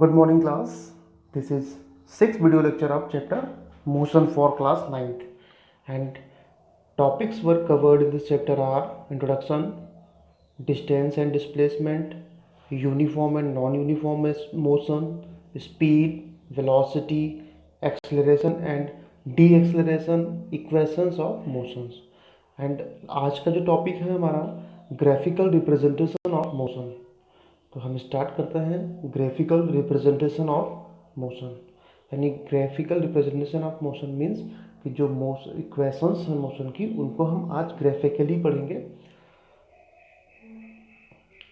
Good morning class. This is sixth video lecture of chapter motion for class 9th and topics were covered in this chapter are introduction, distance and displacement, uniform and non-uniform motion, speed, velocity, acceleration and deceleration, equations of motions. And आज का जो topic है हमारा graphical representation of motion. तो हम start करते हैं graphical representation of motion. यानी graphical representation of motion means कि जो मोशन इक्वेशंस हैं मोशन की उनको हम आज ग्राफिकली पढ़ेंगे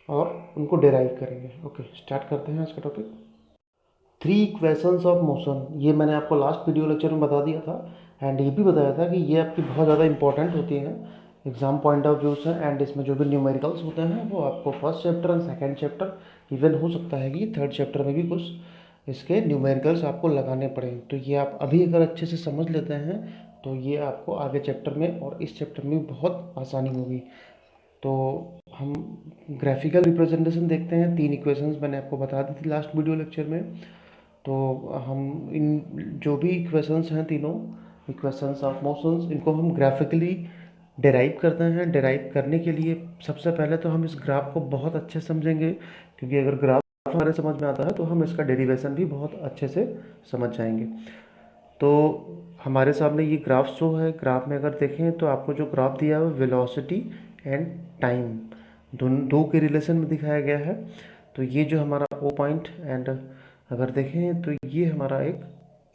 और उनको डेराइव करेंगे। ओके, स्टार्ट करते हैं आज का topic. Three equations of motion, ये मैंने आपको लास्ट वीडियो लेक्चर में बता दिया था एंड ये भी बताया था कि ये आपकी बहुत ज़्यादा इंपॉर्टेंट होती हैं एग्जाम पॉइंट ऑफ व्यू से। एंड इसमें जो भी न्यूमेरिकल्स होते हैं वो आपको first chapter and second chapter, even हो सकता है कि थर्ड चैप्टर में भी कुछ इसके न्यूमेरिकल्स आपको लगाने पड़े। तो ये आप अभी अगर अच्छे से समझ लेते हैं तो ये आपको आगे चैप्टर में और इस चैप्टर में बहुत आसानी होगी। तो हम ग्राफिकल रिप्रेजेंटेशन देखते हैं। तीन इक्वेशंस मैंने आपको बता दी थी लास्ट वीडियो लेक्चर में। तो हम इन जो भी इक्वेशंस हैं तीनों इक्वेशंस ऑफ मोशंस, इनको हम ग्राफिकली डेराइव करते हैं। डेराइव करने के लिए सबसे पहले तो हम इस ग्राफ को बहुत अच्छे समझेंगे, क्योंकि अगर ग्राफ हमारे समझ में आता है तो हम इसका डेरिवेशन भी बहुत अच्छे से समझ जाएंगे। तो हमारे सामने ये ग्राफ शो है। ग्राफ में अगर देखें तो आपको जो ग्राफ दिया है वो वेलोसिटी एंड टाइम दो के रिलेशन में दिखाया गया है। तो ये जो हमारा ओ पॉइंट एंड अगर देखें तो ये हमारा एक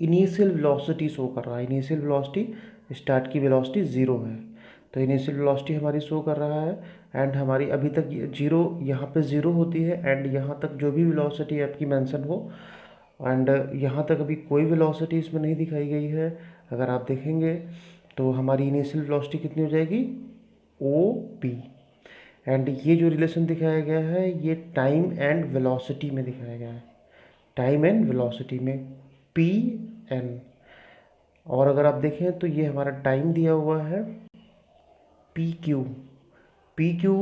इनिशियल वेलोसिटी शो कर रहा है। इनिशियल वेलोसिटी स्टार्ट की वेलोसिटी ज़ीरो है, तो इनिशियल वेलोसिटी हमारी शो कर रहा है। एंड हमारी अभी तक जीरो यहाँ पे ज़ीरो होती है एंड यहाँ तक जो भी वेलोसिटी आपकी मेंशन हो, एंड यहाँ तक अभी कोई वेलोसिटी इसमें नहीं दिखाई गई है। अगर आप देखेंगे तो हमारी इनिशियल वेलोसिटी कितनी हो जाएगी, ओ पी। एंड ये जो रिलेशन दिखाया गया है ये टाइम एंड वेलोसिटी में दिखाया गया है, टाइम एंड वेलोसिटी में पी एन। और अगर आप देखें तो ये हमारा टाइम दिया हुआ है P Q. P Q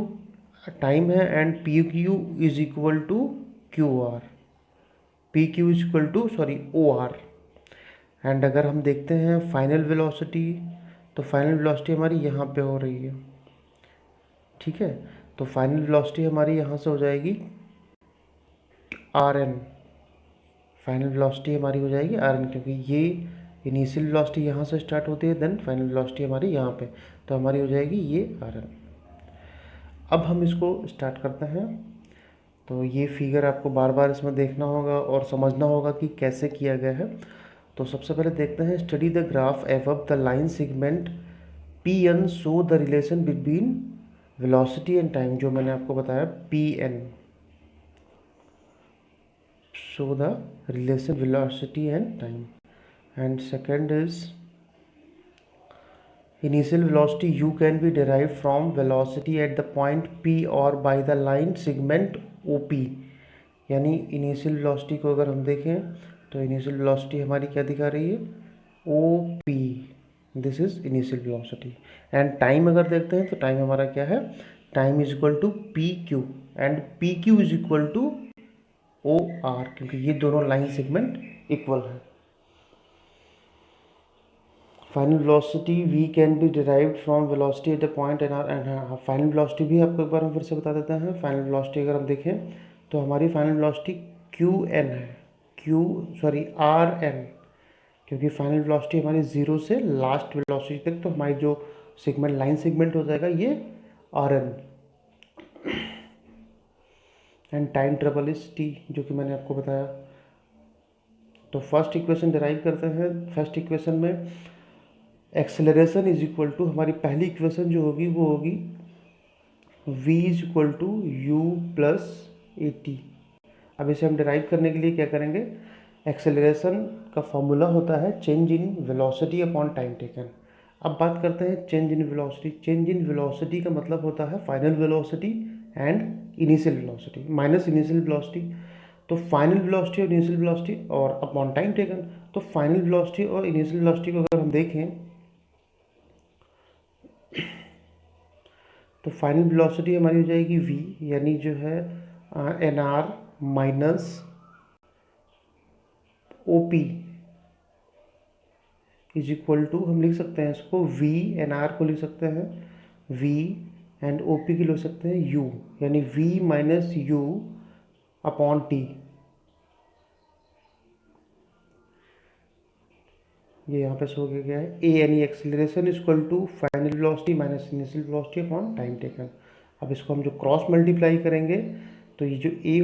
time है and P Q is equal to Q R. P Q is equal to O are. And अगर हम देखते हैं फाइनल वेलोसिटी, तो फाइनल वेलोसिटी हमारी यहाँ पे हो रही है, ठीक है। तो फाइनल वेलोसिटी हमारी यहाँ से हो जाएगी आर एन। फाइनल वेलोसिटी हमारी हो जाएगी आर एन, क्योंकि ये इनिशियल वेलोसिटी यहाँ से स्टार्ट होती है, देन फाइनल वेलोसिटी हमारी यहाँ पे, तो हमारी हो जाएगी ये आर एन। अब हम इसको स्टार्ट करते हैं। तो ये फिगर आपको बार बार इसमें देखना होगा और समझना होगा कि कैसे किया गया है। तो सबसे पहले देखते हैं, study the graph above the line segment P N show the relation between velocity and time. जो मैंने आपको बताया P N show the relation velocity and time. And second is initial velocity u can be derived from velocity at the point p or by the line segment op। यानी initial velocity को अगर हम देखें तो initial velocity हमारी क्या दिखा रही है, O P. This is initial velocity. And time अगर देखते हैं तो टाइम हमारा क्या है, time is equal to P Q and P Q is equal to O R, क्योंकि ये दोनों लाइन सेगमेंट इक्वल है। Final velocity v can be derived from velocity at the point N R. And final velocity भी आपको एक बार हम फिर से बता देते हैं। फाइनल वेलोसिटी अगर हम देखें तो हमारी फाइनल वेलोसिटी क्यू एन है, आर एन, क्योंकि फाइनल वेलोसिटी हमारी ज़ीरो से लास्ट वेलोसिटी तक, तो हमारी जो सेगमेंट लाइन सेगमेंट हो जाएगा ये R N. And time triple is t, जो कि मैंने आपको बताया। तो फर्स्ट इक्वेशन डिराइव करते हैं। फर्स्ट इक्वेशन में एक्सेलरेशन इज इक्वल टू, हमारी पहली इक्वेशन जो होगी वो होगी v is equal to u plus a t. अब इसे हम डिराइव करने के लिए क्या करेंगे, एक्सेलरेशन का फॉर्मूला होता है change in velocity upon time taken. अब बात करते हैं change in velocity. Change in velocity का मतलब होता है final velocity and initial velocity minus initial velocity. तो फाइनल वेलोसिटी और इनिशियल वेलोसिटी और अपॉन टाइम टेकन। तो फाइनल वेलोसिटी और इनिशियल वेलोसिटी को अगर हम देखें तो फाइनल वेलोसिटी हमारी हो जाएगी v, यानी जो है N R minus O P is equal to, हम लिख सकते हैं इसको वी एन आर को लिख सकते हैं वी एंड ओ पी की लिख सकते हैं यू, यानी v minus u upon t. ये यहाँ पे शो किया गया है ए यानी acceleration equal to final velocity minus initial velocity upon time taken. अब इसको हम जो क्रॉस मल्टीप्लाई करेंगे तो ये जो ए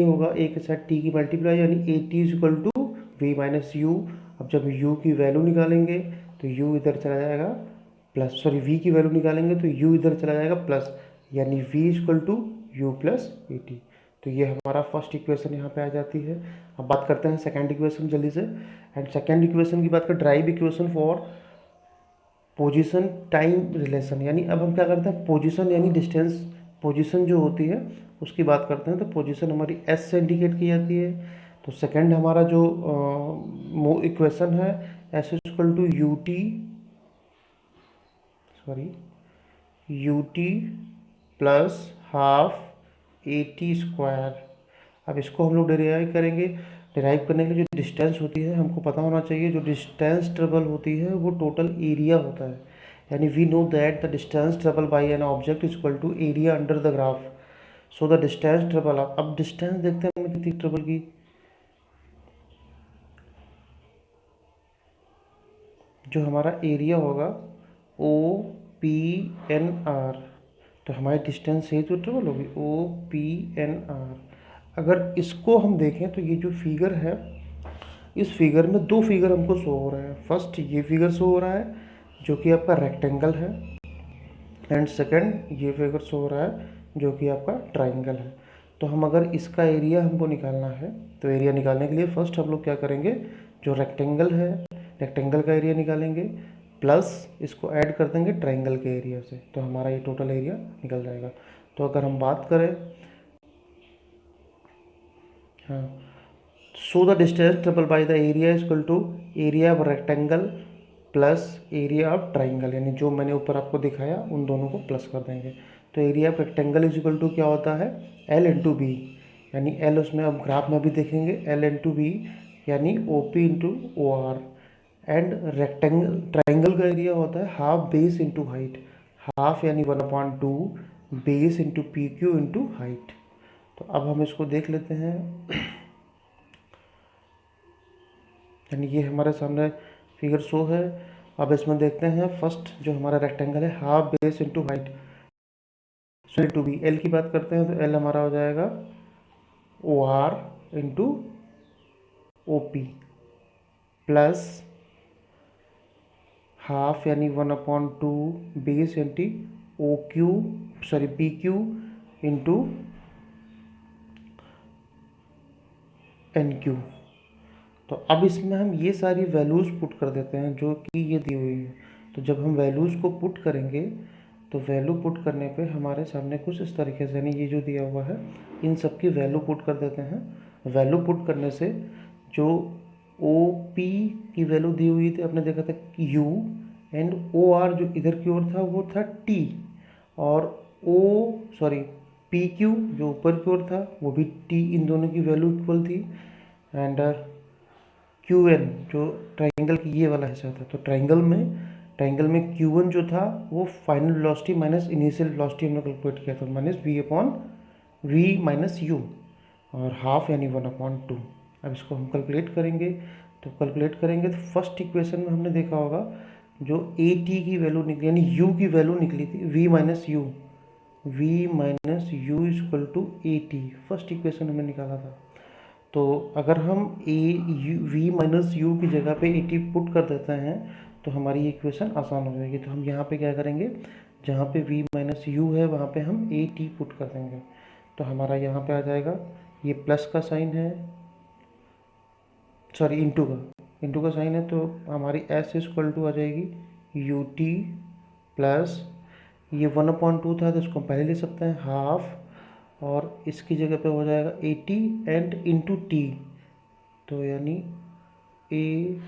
होगा ए के साथ टी की मल्टीप्लाई, यानी a t is equal to v minus u. अब जब यू की वैल्यू निकालेंगे तो यू इधर चला जाएगा प्लस, सॉरी वी की वैल्यू निकालेंगे तो यू इधर चला जाएगा प्लस, यानी v is equal to u plus a t. तो ये हमारा फर्स्ट इक्वेशन यहाँ पे आ जाती है। अब बात करते हैं सेकंड इक्वेशन जल्दी से। एंड सेकंड इक्वेशन की बात करें, drive equation for position time relation, यानी अब हम क्या करते हैं पोजीशन यानी डिस्टेंस, पोजीशन जो होती है उसकी बात करते हैं। तो पोजीशन हमारी एस से इंडिकेट की जाती है। तो सेकंड हमारा जो इक्वेशन है s equal to u t, sorry u t plus half a t square. अब इसको हम लोग डेराइव करेंगे। डेराइव करने के लिए जो डिस्टेंस होती है हमको पता होना चाहिए, जो डिस्टेंस ट्रेवल होती है वो टोटल एरिया होता है, यानी we know that the distance travel by an object is equal to area under the graph. So the distance travel, अब डिस्टेंस देखते हैं हमने कितनी ट्रेवल की। जो हमारा एरिया होगा ओ पी एन आर, तो हमारी डिस्टेंस से ही तो ट्रेवल होगी ओ पी एन आर। अगर इसको हम देखें तो ये जो फिगर है, इस फिगर में दो फिगर हमको शो हो रहे हैं। फर्स्ट ये फिगर शो हो रहा है जो कि आपका रेक्टेंगल है, एंड सेकंड ये फिगर शो हो रहा है जो कि आपका ट्राइंगल है। तो हम अगर इसका एरिया हमको निकालना है तो एरिया निकालने के लिए फर्स्ट हम लोग क्या करेंगे, जो रेक्टेंगल है रेक्टेंगल का एरिया निकालेंगे प्लस इसको ऐड कर देंगे ट्राइंगल के एरिया से, तो हमारा ये टोटल एरिया निकल जाएगा। तो अगर हम बात करें, हाँ, so the distance triple by the area is equal to area of rectangle plus area of triangle, यानी जो मैंने ऊपर आपको दिखाया उन दोनों को प्लस कर देंगे। तो area of rectangle is equal to क्या होता है एल इंटू बी, यानी एल उसमें अब ग्राफ में भी देखेंगे एल इंटू बी, यानी o p into o are. And rectangle triangle का एरिया होता है half base into height, half यानी 1/2 base into p q into height. तो अब हम इसको देख लेते हैं। यानी ये हमारे सामने फिगर शो है। अब इसमें देखते हैं फर्स्ट जो हमारा रेक्टेंगल है half base into height, so into b. L की बात करते हैं तो एल हमारा हो जाएगा o r into o p plus half यानी 1/2 base into o q, sorry p q into n q. तो अब इसमें हम ये सारी वैल्यूज़ पुट कर देते हैं जो कि ये दी हुई है। तो जब हम वैल्यूज़ को पुट करेंगे तो वैल्यू पुट करने पे हमारे सामने कुछ इस तरीके से, यानी ये जो दिया हुआ है इन सब की वैल्यू पुट कर देते हैं। वैल्यू पुट करने से जो ओ पी की वैल्यू दी हुई थी आपने देखा था कि यू, एंड ओ आर जो इधर की ओर था वो था टी, और ओ सॉरी पी क्यू जो ऊपर की ओर था वो भी टी, इन दोनों की वैल्यू इक्वल थी। एंड क्यू एन जो ट्राइंगल की ये वाला हिस्सा था, तो ट्राइंगल में क्यू वन जो था वो final velocity minus initial velocity हमने कैलकुलेट किया था, minus v upon v minus u, और हाफ यानी 1/2। अब इसको हम कैलकुलेट करेंगे। तो कैलकुलेट करेंगे तो फर्स्ट इक्वेशन में हमने देखा होगा जो ए टी की वैल्यू निकली, यानी यू की वैल्यू निकली थी v minus u is equal to a t, first equation हमने निकाला था। तो अगर हम वी माइनस यू की जगह पे ए टी पुट कर देते हैं तो हमारी इक्वेशन आसान हो जाएगी। तो हम यहाँ पे क्या करेंगे, जहाँ पे वी माइनस यू है वहाँ पे हम ए टी पुट कर देंगे। तो हमारा यहाँ पे आ जाएगा ये प्लस का साइन है, सॉरी इंटू का साइन है, तो हमारी एस इक्वल टू आ जाएगी यू टी प्लस ये 1/2 था तो इसको पहले ले सकते हैं हाफ, और इसकी जगह पे हो जाएगा 80 एंड इंटू टी, तो यानी a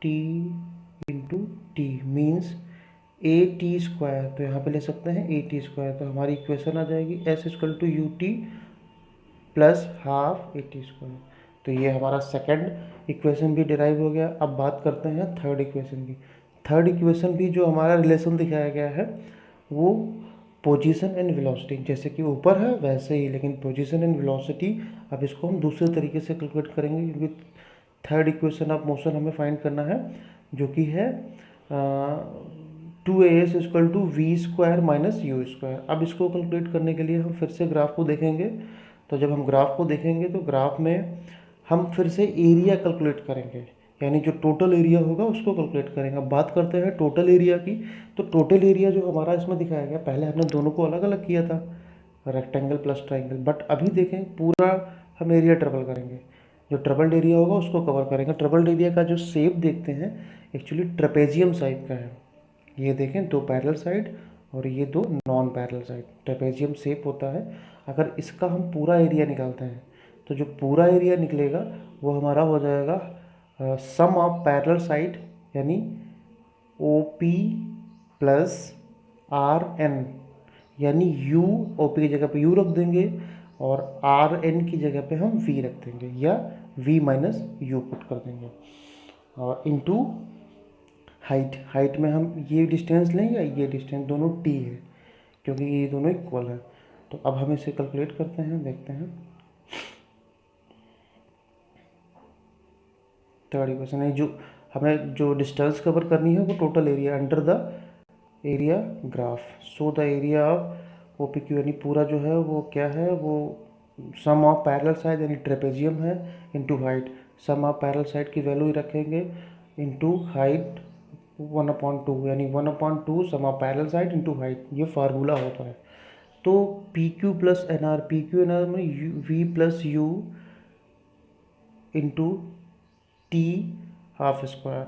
T into T means A t square, तो यहाँ पे ले सकते हैं ए टी स्क्वायर। तो हमारी इक्वेशन आ जाएगी s equal to u t plus half a t square. तो ये हमारा सेकंड इक्वेशन भी डिराइव हो गया। अब बात करते हैं थर्ड इक्वेशन की। थर्ड इक्वेशन भी जो हमारा रिलेशन दिखाया गया है वो पोजीशन एंड वेलोसिटी, जैसे कि ऊपर है वैसे ही, लेकिन पोजीशन एंड वेलोसिटी अब इसको हम दूसरे तरीके से कैलकुलेट करेंगे, क्योंकि थर्ड इक्वेशन ऑफ मोशन हमें फाइंड करना है, जो कि है 2as equal to v square minus u square. अब इसको कैलकुलेट करने के लिए हम फिर से ग्राफ को देखेंगे। तो जब हम ग्राफ को देखेंगे तो ग्राफ में हम फिर से एरिया कैलकुलेट करेंगे, यानी जो टोटल एरिया होगा उसको कैलकुलेट करेंगे। अब बात करते हैं टोटल एरिया की। तो टोटल एरिया जो हमारा इसमें दिखाया गया, पहले हमने दोनों को अलग अलग किया था, रेक्टेंगल प्लस ट्राइंगल, बट अभी देखें पूरा हम एरिया ट्रिपल करेंगे। जो ट्रिपल्ड एरिया होगा उसको कवर करेंगे। ट्रिपल्ड एरिया का जो शेप देखते हैं एक्चुअली ट्रेपेजियम साइड का है। ये देखें, दो पैरेलल साइड और ये दो non parallel side, trapezium shape होता है। अगर इसका हम पूरा एरिया निकालते हैं तो जो पूरा एरिया निकलेगा वो हमारा हो जाएगा सम ऑफ पैरेलल साइड, यानी o p plus r n, यानी यू, ओ पी की जगह पे यू रख देंगे और आर एन की जगह पे हम वी रख देंगे, या वी माइनस यू पुट कर देंगे, और इनटू हाइट। हाइट में हम ये डिस्टेंस लें या ये डिस्टेंस, दोनों टी है क्योंकि ये दोनों इक्वल है। तो अब हम इसे कैलकुलेट करते हैं, देखते हैं। थर्ड इक्वेशन है, जो हमें जो डिस्टेंस कवर करनी है वो total area under the area graph. So the area of O P Q, यानी पूरा जो है वो क्या है, वो सम ऑफ पैरेलल साइड यानी ट्रेपेजियम है into height. Sum of parallel side की वैल्यू ही रखेंगे इनटू हाइट 1/2, यानी 1/2 sum of parallel side into height, ये फार्मूला होता है। तो P Q plus N R, P Q N R में V plus u into T half square.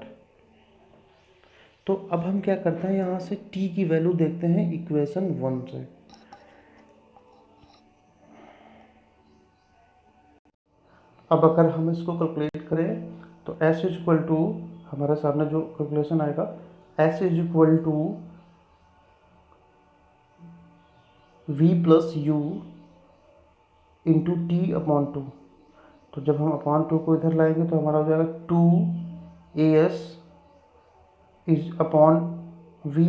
तो अब हम क्या करते हैं, यहाँ से t की वैल्यू देखते हैं इक्वेशन 1 से। अब अगर हम इसको कैलकुलेट करें तो s इज इक्वल टू, हमारे सामने जो कैलकुलेशन आएगा, s is equal to v plus u into t upon two. तो जब हम अपॉन टू को इधर लाएंगे तो हमारा हो जाएगा 2as is upon v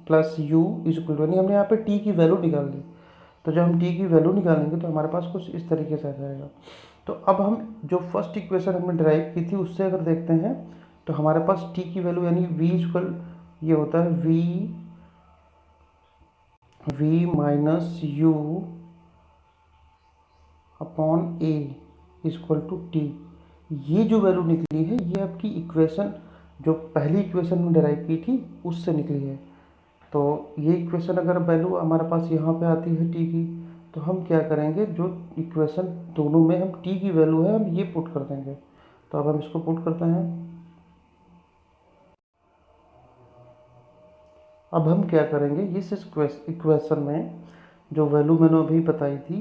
plus u is equal to, यानी हमने यहाँ पे t की वैल्यू निकाल ली। तो जब हम t की वैल्यू निकालेंगे तो हमारे पास कुछ इस तरीके से आ जाएगा। तो अब हम जो फर्स्ट इक्वेशन हमने ड्राइव की थी उससे अगर देखते हैं तो हमारे पास t की वैल्यू यानी v इक्वल, ये होता है v minus u upon a equal to t. ये जो वैल्यू निकली है ये आपकी इक्वेशन जो पहली इक्वेशन में डिराइव की थी उससे निकली है। तो ये इक्वेशन अगर वैल्यू हमारे पास यहाँ पे आती है टी की, तो हम क्या करेंगे, जो इक्वेशन दोनों में हम टी की वैल्यू है हम ये पुट कर देंगे। तो अब हम इसको पुट करते हैं। अब हम क्या करेंगे, इस इक्वेशन में जो वैल्यू मैंने अभी बताई थी,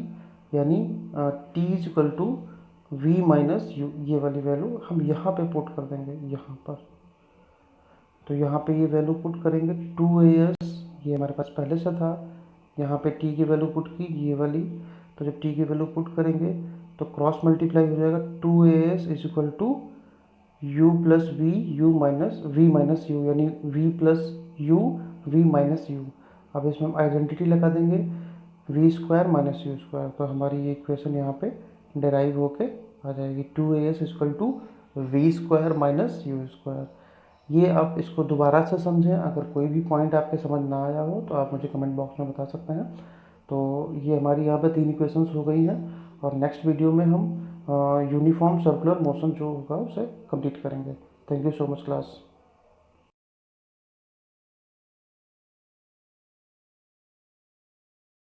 यानी t is equal to v minus u, ये वाली वैल्यू हम यहाँ पे पुट कर देंगे, यहाँ पर। तो यहाँ पे ये वैल्यू पुट करेंगे 2as, ये हमारे पास पहले से था। यहाँ पे t की वैल्यू पुट की, ये वाली। तो जब t की वैल्यू पुट करेंगे तो क्रॉस मल्टीप्लाई हो जाएगा, 2as is equal to u plus v, u minus v minus u, यानी v plus u v minus u. अब इसमें हम आइडेंटिटी लगा देंगे, v square minus u square. तो हमारी ये इक्वेशन यहाँ पे डेराइव होके आ जाएगी, 2as equal to v square minus u square. ये आप इसको दोबारा से समझें, अगर कोई भी पॉइंट आपके समझ ना आया हो तो आप मुझे कमेंट बॉक्स में बता सकते हैं। तो ये हमारी यहाँ पे 3 इक्वेशंस हो गई हैं, और नेक्स्ट वीडियो में हम यूनिफॉर्म सर्कुलर मोशन जो होगा उसे कंप्लीट करेंगे। Thank you so much class.